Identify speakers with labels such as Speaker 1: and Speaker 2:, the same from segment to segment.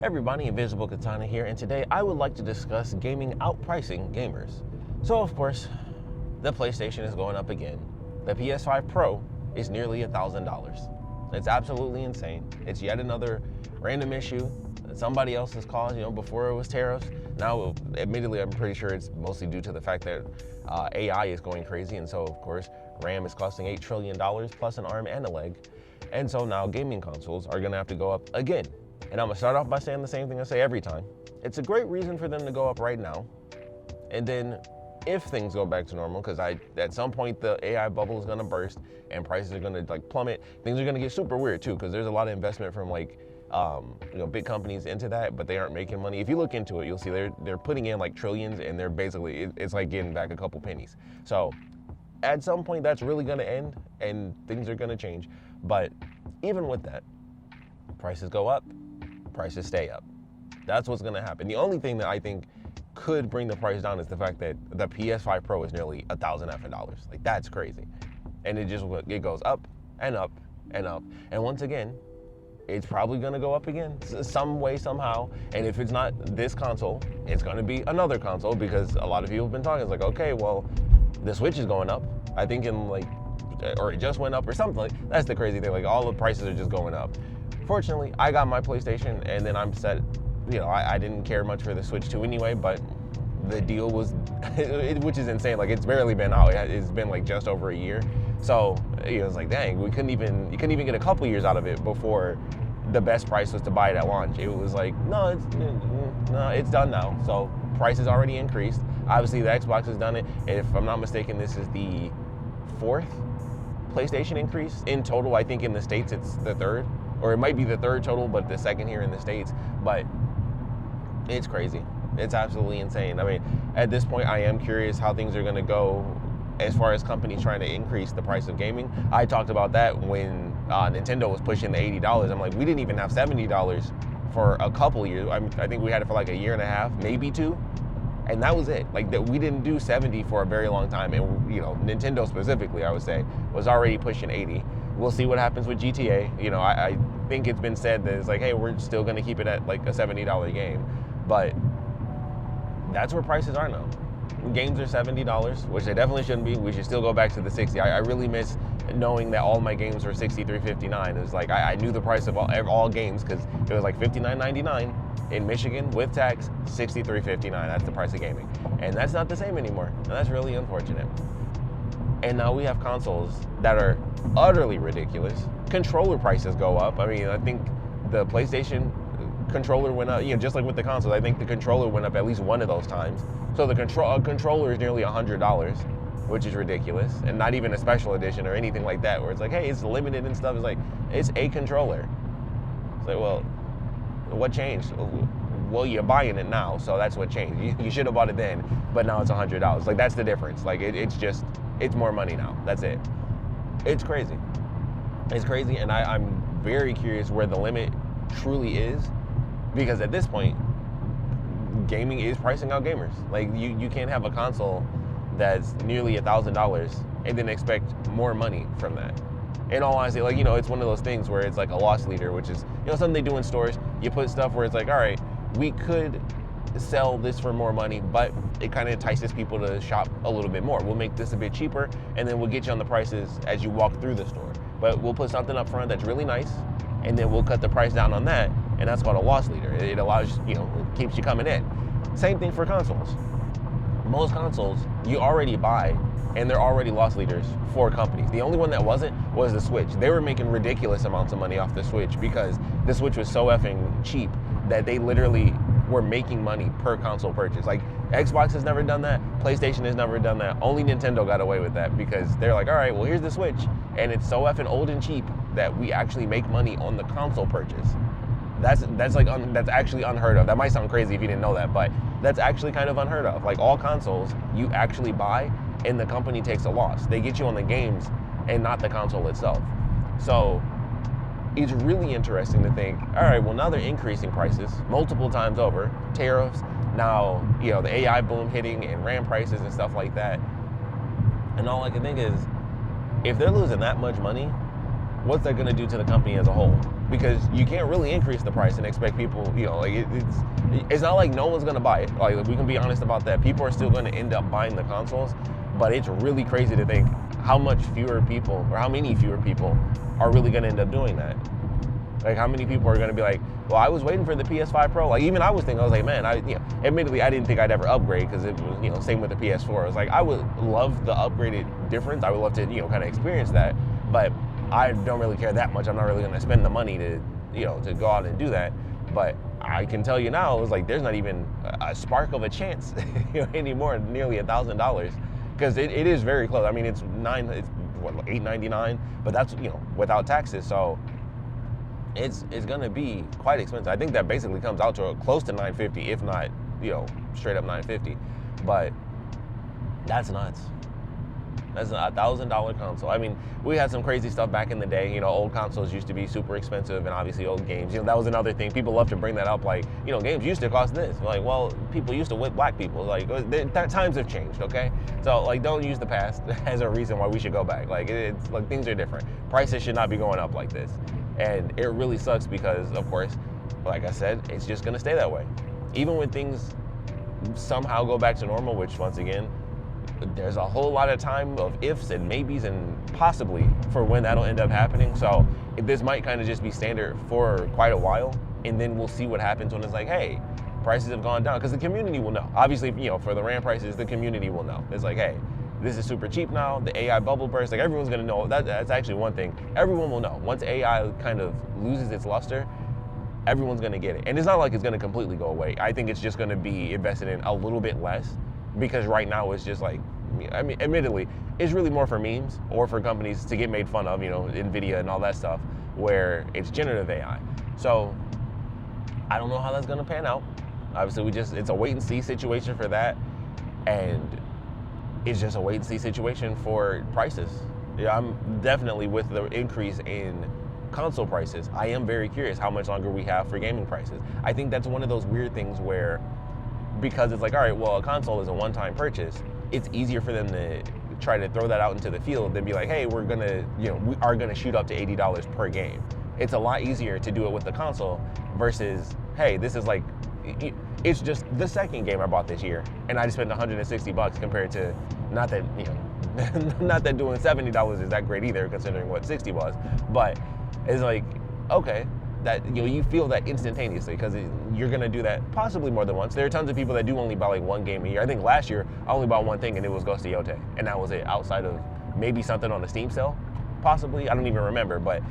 Speaker 1: Everybody, Invisiblekatana here, and today I would like to discuss gaming outpricing gamers. So of course, the PlayStation is going up again. The PS5 Pro is nearly $1,000. It's absolutely insane. It's yet another random issue that somebody else has caused. Before it was tariffs. Now, admittedly, I'm pretty sure it's mostly due to the fact that AI is going crazy, and so of course, RAM is costing $8 trillion plus an arm and a leg. And so now gaming consoles are gonna have to go up again. And I'm gonna start off by saying the same thing I say every time. It's a great reason for them to go up right now. And then if things go back to normal, because at some point the AI bubble is gonna burst and prices are gonna plummet, things are gonna get super weird too, because there's a lot of investment from big companies into that, but they aren't making money. If you look into it, you'll see they're putting in trillions, and they're basically, it's like getting back a couple pennies. So at some point that's really gonna end and things are gonna change. But even with that, prices go up, prices stay up. That's what's gonna happen. The only thing that I think could bring the price down is the fact that the PS5 Pro is nearly $1,000. That's crazy. And it goes up and up and up. And once again, it's probably gonna go up again some way, somehow. And if it's not this console, it's gonna be another console, because a lot of people have been talking. It's okay, well, the Switch is going up. I think or it just went up or something. That's the crazy thing. All the prices are just going up. Fortunately, I got my PlayStation, and then I'm set. I didn't care much for the Switch 2 anyway, but the deal was, which is insane. It's barely been out. It's been just over a year. So it was dang, you couldn't even get a couple years out of it before the best price was to buy it at launch. It was no, it's done now. So price has already increased. Obviously, the Xbox has done it. If I'm not mistaken, this is the 4th PlayStation increase in total. I think in the States it's the 3rd. Or it might be the 3rd total, but the 2nd here in the States. But it's crazy. It's absolutely insane. I mean, at this point, I am curious how things are gonna go as far as companies trying to increase the price of gaming. I talked about that when Nintendo was pushing the $80. I'm we didn't even have $70 for a couple years. I think we had it for a year and a half, maybe 2. And that was it. That we didn't do 70 for a very long time. And Nintendo specifically, I would say, was already pushing 80. We'll see what happens with GTA. I think it's been said that it's hey, we're still gonna keep it at a $70 game. But that's where prices are now. Games are $70, which they definitely shouldn't be. We should still go back to the 60. I really miss knowing that all my games were $63.59. It was I knew the price of all games, because it was $59.99 in Michigan with tax, $63.59. That's the price of gaming. And that's not the same anymore. And that's really unfortunate. And now we have consoles that are utterly ridiculous. Controller prices go up. I mean, I think the PlayStation controller went up, just like with the consoles. I think the controller went up at least one of those times. So the controller is nearly $100, which is ridiculous. And not even a special edition or anything like that, where it's hey, it's limited and stuff. It's it's a controller. It's well, what changed? Well, you're buying it now, so that's what changed. You should have bought it then, but now it's $100. That's the difference. It's more money now. That's it. It's crazy. It's crazy, and I'm very curious where the limit truly is, because at this point, gaming is pricing out gamers. You can't have a console that's nearly $1,000 and then expect more money from that. In all honesty, it's one of those things where it's a loss leader, which is something they do in stores. You put stuff where it's all right, we could sell this for more money, but it kind of entices people to shop a little bit more. We'll make this a bit cheaper, and then we'll get you on the prices as you walk through the store. But we'll put something up front that's really nice, and then we'll cut the price down on that, and that's called a loss leader. It allows, it keeps you coming in. Same thing for consoles. Most consoles you already buy, and they're already loss leaders for companies. The only one that wasn't was the Switch. They were making ridiculous amounts of money off the Switch, because the Switch was so effing cheap that they literally were making money per console purchase. Xbox has never done that, PlayStation has never done that. Only Nintendo got away with that, because they're all right, well, here's the Switch, and it's so effing old and cheap that we actually make money on the console purchase. That's actually unheard of. That might sound crazy if you didn't know that, but that's actually kind of unheard of. All consoles you actually buy, and the company takes a loss. They get you on the games and not the console itself. So it's really interesting to think, all right, well, now they're increasing prices multiple times over, tariffs, now, the AI boom hitting and RAM prices and stuff like that. And all I can think is, if they're losing that much money, what's that going to do to the company as a whole? Because you can't really increase the price and expect people, like it's not like no one's going to buy it. Like, we can be honest about that. People are still going to end up buying the consoles, but it's really crazy to think how many fewer people are really going to end up doing that. Like, how many people are going to be like, well, I was waiting for the PS5 Pro. Like, even I was like, man, admittedly, I didn't think I'd ever upgrade, because it was, same with the PS4. I was like, I would love the upgraded difference. I would love to, kind of experience that, but I don't really care that much. I'm not really going to spend the money to go out and do that. But I can tell you now, it was like, there's not even a spark of a chance anymore, nearly $1,000, because it is very close. I mean, it's $899, but that's, without taxes. So it's going to be quite expensive. I think that basically comes out to close to $950, if not, straight up $950. But that's nuts. That's a $1,000 console. I mean, we had some crazy stuff back in the day. Old consoles used to be super expensive, and obviously old games. That was another thing. People love to bring that up. Like, games used to cost this. Like, well, people used to whip black people. Like, times have changed. Okay, so like, don't use the past as a reason why we should go back. Like, it's like, things are different. Prices should not be going up like this, and it really sucks because, of course, like I said, it's just gonna stay that way. Even when things somehow go back to normal, which, once again, there's a whole lot of time of ifs and maybes and possibly for when that'll end up happening. So this might kind of just be standard for quite a while, and then we'll see what happens when it's like, hey, prices have gone down, because the community will know. Obviously, for the RAM prices, the community will know. It's like, hey, this is super cheap now. The AI bubble burst, like, everyone's gonna know. That's actually one thing. Everyone will know. Once AI kind of loses its luster, everyone's gonna get it. And it's not like it's gonna completely go away. I think it's just gonna be invested in a little bit less, because right now it's just like, I mean, admittedly, it's really more for memes or for companies to get made fun of, Nvidia and all that stuff, where it's generative AI. So I don't know how that's gonna pan out. Obviously, it's a wait and see situation for that, and it's just a wait and see situation for prices. I'm definitely with the increase in console prices. I am very curious how much longer we have for gaming prices. I think that's one of those weird things where, because it's like, all right, well, a console is a one-time purchase, it's easier for them to try to throw that out into the field than be like, hey, we are gonna shoot up to $80 per game. It's a lot easier to do it with the console versus, hey, this is like, it's just the second game I bought this year, and I just spent $160 compared to, not that doing $70 is that great either, considering what 60 was, but it's like, okay, that you feel that instantaneously, because you're gonna do that possibly more than once. There are tons of people that do only buy like one game a year. I think last year I only bought one thing, and it was Ghost of Yote, and that was it, outside of maybe something on the Steam sale, possibly. I don't even remember, but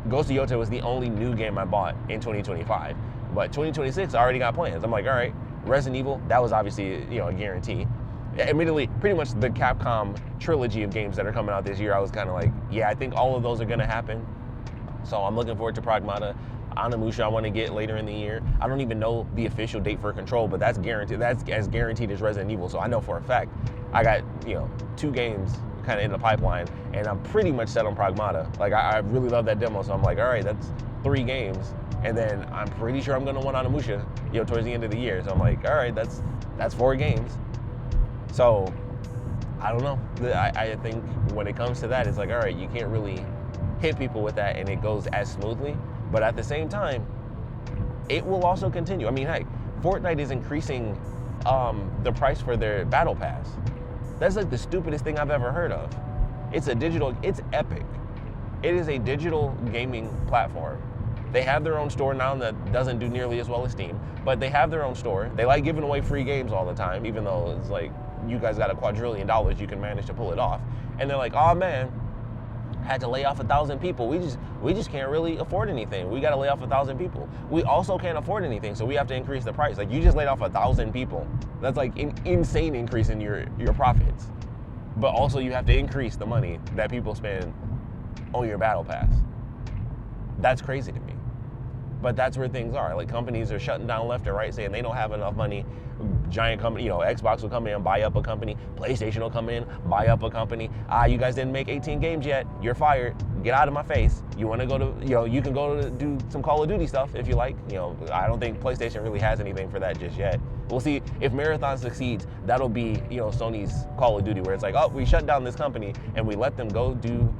Speaker 1: Ghost of Yote was the only new game I bought in 2025. But 2026, I already got plans. I'm like, all right, Resident Evil, that was obviously a guarantee. Admittedly, pretty much the Capcom trilogy of games that are coming out this year, I was kind of like, yeah, I think all of those are gonna happen. So I'm looking forward to Pragmata. Onimusha I want to get later in the year. I don't even know the official date for Control, but that's guaranteed. That's as guaranteed as Resident Evil. So I know for a fact I got 2 games kind of in the pipeline, and I'm pretty much set on Pragmata. Like, I really love that demo, so I'm like, all right, that's 3 games, and then I'm pretty sure I'm gonna want Onimusha towards the end of the year. So I'm like, all right, that's 4 games. So I don't know. I think when it comes to that, it's like, all right, you can't really hit people with that and it goes as smoothly. But at the same time, it will also continue. I mean, heck, Fortnite is increasing the price for their battle pass. That's like the stupidest thing I've ever heard of. It's Epic. It is a digital gaming platform. They have their own store now that doesn't do nearly as well as Steam, but they have their own store. They like giving away free games all the time, even though it's like, you guys got $1 quadrillion, you can manage to pull it off. And they're like, oh man, had to lay off 1,000 people. We just can't really afford anything. We got to lay off 1,000 people. We also can't afford anything, so we have to increase the price. Like, you just laid off 1,000 people. That's like an insane increase in your profits. But also you have to increase the money that people spend on your battle pass. That's crazy to me. But that's where things are. Like, companies are shutting down left and right, saying they don't have enough money. Giant company, Xbox will come in and buy up a company. PlayStation will come in, buy up a company. You guys didn't make 18 games yet. You're fired. Get out of my face. You want to go to, you can go to do some Call of Duty stuff if you like. I don't think PlayStation really has anything for that just yet. We'll see if Marathon succeeds. That'll be, Sony's Call of Duty, where it's like, oh, we shut down this company and we let them go do,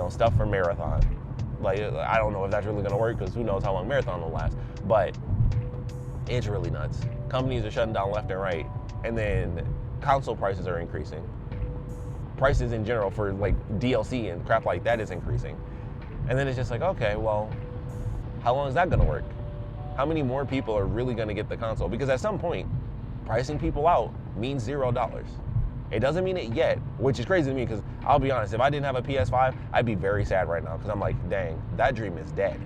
Speaker 1: stuff for Marathon. Like, I don't know if that's really gonna work because who knows how long Marathon will last. But it's really nuts. Companies are shutting down left and right, and then console prices are increasing. Prices in general for like DLC and crap like that is increasing. And then it's just like, okay, well, how long is that gonna work? How many more people are really gonna get the console? Because at some point, pricing people out means $0. It doesn't mean it yet, which is crazy to me because I'll be honest, if I didn't have a PS5, I'd be very sad right now because I'm like, dang, that dream is dead.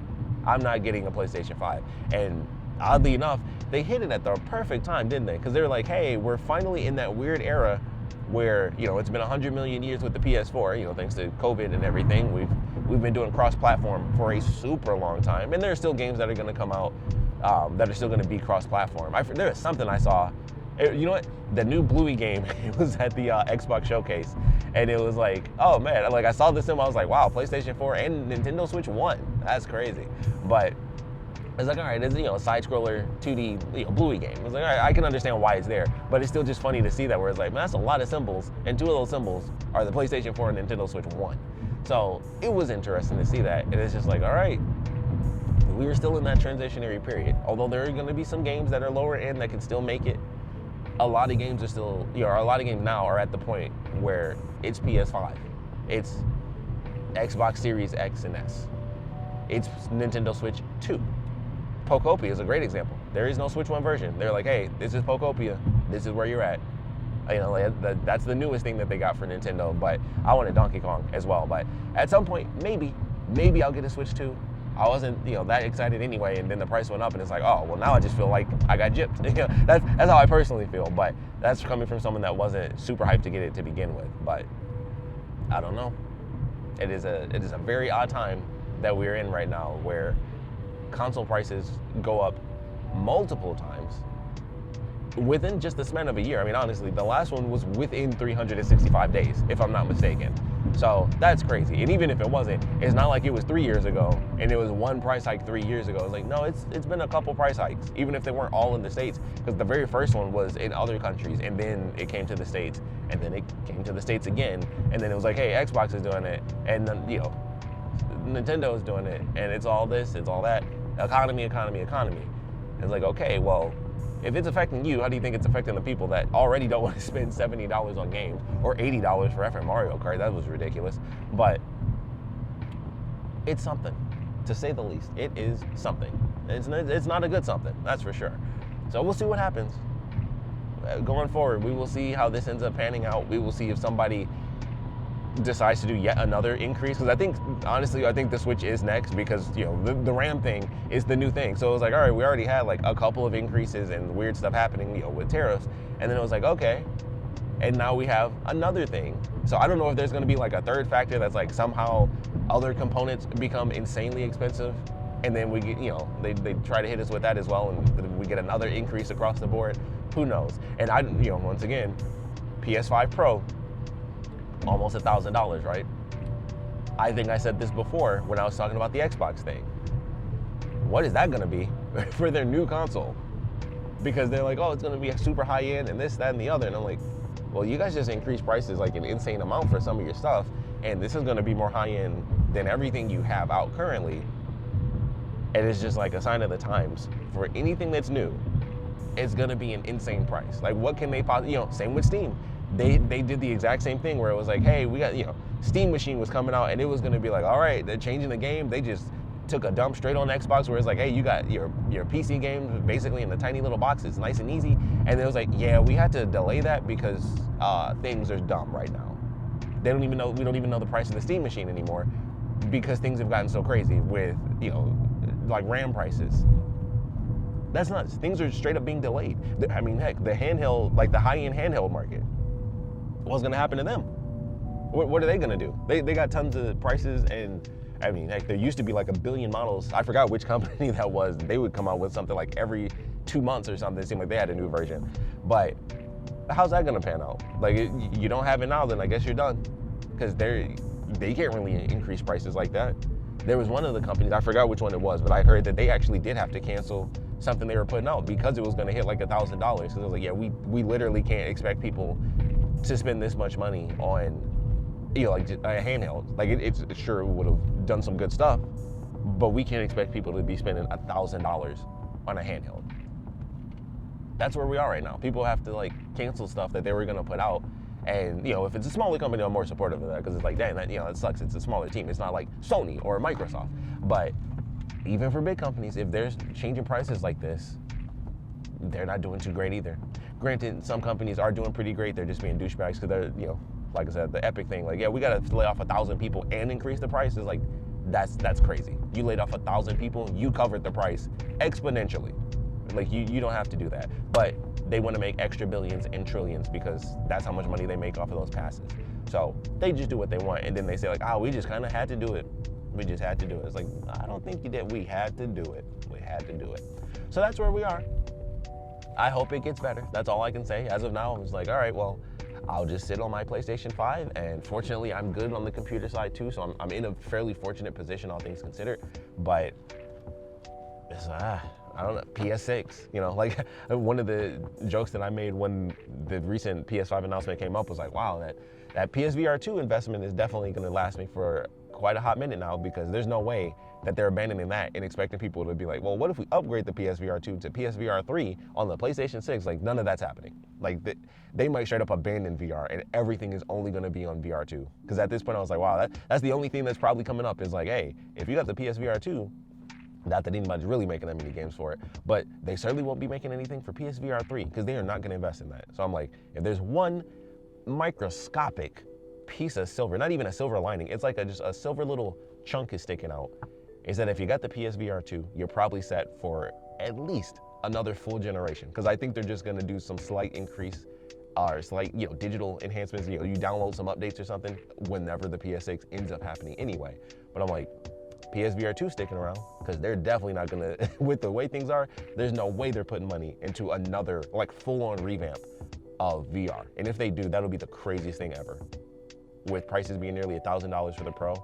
Speaker 1: I'm not getting a PlayStation 5. And oddly enough, they hit it at the perfect time, didn't they? Because they were like, hey, we're finally in that weird era where, it's been 100 million years with the PS4, thanks to COVID and everything. We've been doing cross-platform for a super long time. And there are still games that are going to come out that are still going to be cross-platform. There was something I saw. You know what? The new Bluey game, it was at the Xbox showcase. And it was like, oh man, like I saw this and I was like, wow, PlayStation 4 and Nintendo Switch 1. That's crazy. But it's like, all right, it's a side-scroller 2D Bluey game. It's like, all right, I can understand why it's there, but it's still just funny to see that where it's like, man, that's a lot of symbols, and 2 of those symbols are the PlayStation 4 and Nintendo Switch 1. So it was interesting to see that, and it's just like, all right, we were still in that transitionary period. Although there are going to be some games that are lower end that can still make it. A lot of games are still, a lot of games now are at the point where it's PS5, it's Xbox Series X and S, it's Nintendo Switch 2. Pokopia is a great example. There is no Switch 1 version. They're like, hey, this is Pokopia. This is where you're at. That's the newest thing that they got for Nintendo, but I wanted Donkey Kong as well. But at some point, maybe I'll get a Switch 2. I wasn't, that excited anyway, and then the price went up, and it's like, oh, well, now I just feel like I got gypped. That's how I personally feel, but that's coming from someone that wasn't super hyped to get it to begin with. But I don't know. It is a very odd time that we're in right now, where console prices go up multiple times within just the span of a year. I mean, honestly, the last one was within 365 days, if I'm not mistaken. So that's crazy. And even if it wasn't, it's not like it was 3 years ago and it was one price hike 3 years ago. It's like, no, it's been a couple price hikes, even if they weren't all in the States, because the very first one was in other countries, and then it came to the States, and then it came to the States again, and then it was like, hey, Xbox is doing it, and then, Nintendo is doing it, and it's all this, it's all that. Economy. It's like, okay, well, if it's affecting you, how do you think it's affecting the people that already don't want to spend $70 on games or $80 for effing Mario Kart? That was ridiculous. But it's something, to say the least. It is something. It's not a good something, that's for sure. So we'll see what happens. Going forward, we will see how this ends up panning out. We will see if somebody decides to do yet another increase, because I think the Switch is next, because the RAM thing is the new thing. So it was like, all right, we already had like a couple of increases and weird stuff happening with tariffs, and then it was like, okay, and now we have another thing. So I don't know if there's going to be like a third factor that's like somehow other components become insanely expensive, and then we get, they try to hit us with that as well, and we get another increase across the board. Who knows? And once again, PS5 Pro, almost $1,000, right? I think I said this before when I was talking about the Xbox thing. What is that gonna be for their new console? Because they're like, oh, it's gonna be a super high end and this, that, and the other. And I'm like, well, you guys just increased prices like an insane amount for some of your stuff, and this is gonna be more high end than everything you have out currently. And it's just like a sign of the times. For anything that's new, it's gonna be an insane price. Like, what can they possibly, same with Steam. They did the exact same thing where it was like, hey, we got, Steam Machine was coming out, and it was going to be like, all right, they're changing the game. They just took a dump straight on Xbox, where it's like, hey, you got your PC games basically in the tiny little box. It's nice and easy. And it was like, yeah, we had to delay that because things are dumb right now. We don't even know the price of the Steam Machine anymore, because things have gotten so crazy with, like RAM prices. That's nuts. Things are straight up being delayed. I mean, heck, the handheld, like the high-end handheld market, what's going to happen to them? What are they going to do? They got tons of prices, and I mean, heck, there used to be like 1 billion models. I forgot which company that was. They would come out with something like every 2 months or something. It seemed like they had a new version. But how's that going to pan out? Like, you don't have it now, then I guess you're done, because they can't really increase prices like that. There was one of the companies, I forgot which one it was, but I heard that they actually did have to cancel something they were putting out because it was going to hit like $1,000. So it was like, yeah, we literally can't expect people to spend this much money on you know, like a handheld. Like it sure would have done some good stuff, but we can't expect people to be spending $1,000 on a handheld. That's where we are right now. People have to like cancel stuff that they were gonna put out. And you know, if it's a smaller company, I'm more supportive of that because it's like, dang, that, you know, it sucks. It's a smaller team. It's not like Sony or Microsoft. But even for big companies, if they're changing prices like this, they're not doing too great either. Granted, some companies are doing pretty great. They're just being douchebags because they're, you know, like I said, the Epic thing. Like, yeah, we gotta lay off 1,000 people and increase the price. Is like, that's crazy. You laid off 1,000 people, you covered the price exponentially. Like you don't have to do that. But they want to make extra billions and trillions because that's how much money they make off of those passes. So they just do what they want, and then they say like, oh, we just kind of had to do it. We just had to do it. It's like, I don't think you did. We had to do it. We had to do it. So that's where we are. I hope it gets better. That's all I can say. As of now, I was like, all right, well, I'll just sit on my PlayStation 5, and fortunately, I'm good on the computer side too, so I'm in a fairly fortunate position, all things considered. But it's, I don't know, PS6, you know, like one of the jokes that I made when the recent PS5 announcement came up was like, wow, that PSVR 2 investment is definitely going to last me for quite a hot minute now, because there's no way that they're abandoning that and expecting people to be like, well, what if we upgrade the PSVR 2 to PSVR 3 on the PlayStation 6? Like, none of that's happening. Like, they might straight up abandon VR and everything is only going to be on VR 2. Because at this point, I was like, wow, that's the only thing that's probably coming up is like, hey, if you got the PSVR 2, not that anybody's really making that many games for it, but they certainly won't be making anything for PSVR 3 because they are not going to invest in that. So I'm like, if there's one microscopic piece of silver, not even a silver lining, it's like just a silver little chunk is sticking out, is that if you got the PSVR 2, you're probably set for at least another full generation. Because I think they're just going to do some slight increase or slight, you know, digital enhancements. You know, you download some updates or something whenever the PS6 ends up happening anyway. But I'm like, PSVR 2 sticking around, because they're definitely not gonna, with the way things are, there's no way they're putting money into another like full-on revamp of VR. And if they do, that'll be the craziest thing ever. With prices being nearly $1,000 for the Pro,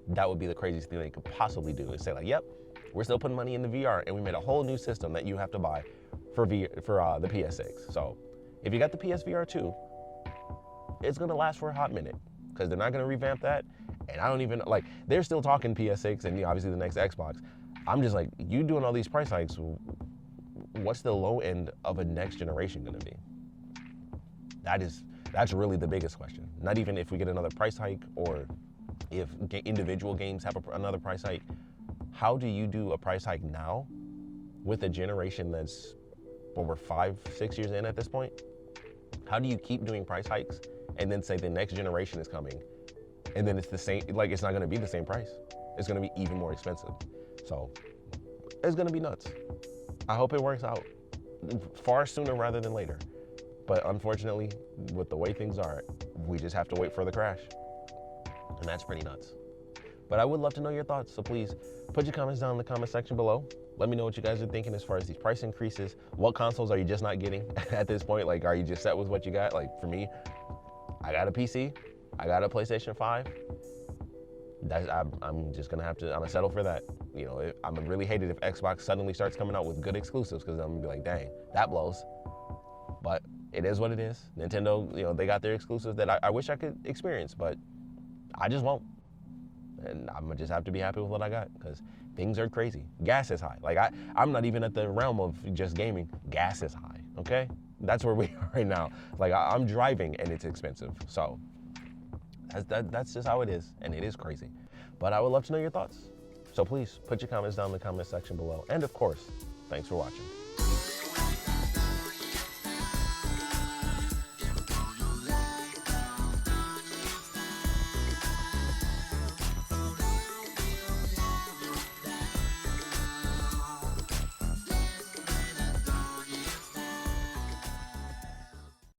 Speaker 1: that would be the craziest thing they could possibly do, is say like, yep, we're still putting money into VR and we made a whole new system that you have to buy for the PS6. So if you got the PSVR 2, it's gonna last for a hot minute, because they're not gonna revamp that. And I don't even, like, they're still talking PS6 and, you know, obviously the next Xbox. I'm just like, you doing all these price hikes, what's the low end of a next generation gonna be? That's really the biggest question. Not even if we get another price hike or if individual games have another price hike. How do you do a price hike now with a generation that's, well, we're 5-6 years in at this point? How do you keep doing price hikes and then say the next generation is coming, and then it's the same, like, it's not going to be the same price. It's going to be even more expensive. So it's going to be nuts. I hope it works out far sooner rather than later. But unfortunately, with the way things are, we just have to wait for the crash. And that's pretty nuts. But I would love to know your thoughts. So please put your comments down in the comment section below. Let me know what you guys are thinking as far as these price increases. What consoles are you just not getting at this point? Like, are you just set with what you got? Like, for me, I got a PC. I got a PlayStation 5. I'm just gonna have to, I'm gonna settle for that. You know, I'm gonna really hate it if Xbox suddenly starts coming out with good exclusives, because I'm gonna be like, dang, that blows. But it is what it is. Nintendo, you know, they got their exclusives that I wish I could experience, but I just won't. And I'm gonna just have to be happy with what I got, because things are crazy. Gas is high. Like, I'm not even at the realm of just gaming. Gas is high, okay? That's where we are right now. Like, I'm driving and it's expensive. So that's just how it is, and it is crazy. But I would love to know your thoughts. So please put your comments down in the comment section below. And of course, thanks for watching.